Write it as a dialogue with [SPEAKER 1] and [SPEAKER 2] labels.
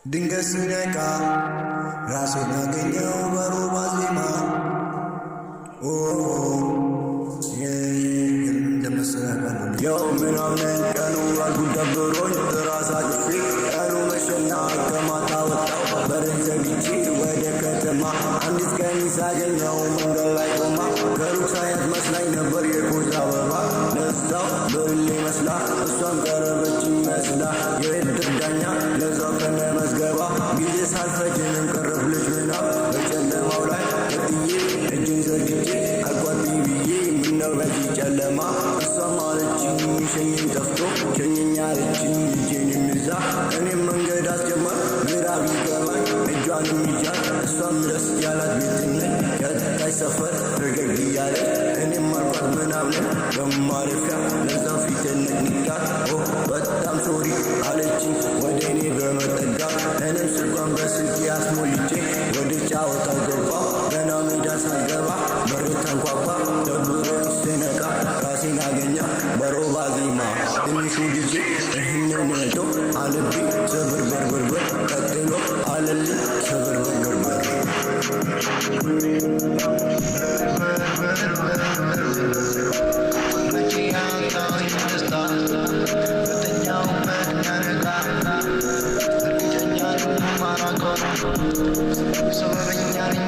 [SPEAKER 1] ድንገት ሲነቃ ራሴን አገኘው በሮባ ዜማ ያው ምናምን ቀኑ አልኩኝ ደብሮኝ ራስ አጥፌ ቀኑ መሸና ከማታ ወጣው በርን ዘግቼ ወደ ከተማ አንዲት ቀሚስ አገኘው መንገድ ላይ ቆማ ከሩቅ ሳያት መስላኝ ነበር የኮዛ አበባ ነስታው ብርሌ መስላ እሷም ቀረበችኝ መስላ የእድር ዳኛ ለዛው ከነ መዝገባ ጊዜ ሳልፈጅንም ቀረብልሽ ምናብ በጨለማው ላይ ቀጥዬ እጅን ዘርግቼ አልኳት ብዬ ምነው በዚህ ጨለማ እሷም አለችኝ ሸኘኝ ጠፍቶ ሸኘኝ አለችኝ ልጄንም ይዛ እኔም መንገድ አስጀመር ግራ ቢገባኝ እጇንም ይዣት እሷም ደስ ያላት ቤትነኝ ከጠቃይ ሰፈር ፈገግ እያለች እኔም አልኳት ምናምን በማረፊያ ለዛው ፊቴን ነቅንቃት በጣም ሶሪ አለችኝ ወደ እኔ በመጠጋት እኔም ስልኳን በስልኬ አስሞልቼ ወደ ጫወታው ገባሁ ገና ሜዳ ሳልገባ በር ተንኳኳ ደብሮኝ ስነቃ ራሴን አገኘ በሮባ ዜማ ትንሹ ልጄ ይህንን ነቶ አለብኝ ስብርብርብርብር ቀጥሎ አለልኝ ስብርብርብርብር ሰበበኛ ነኝ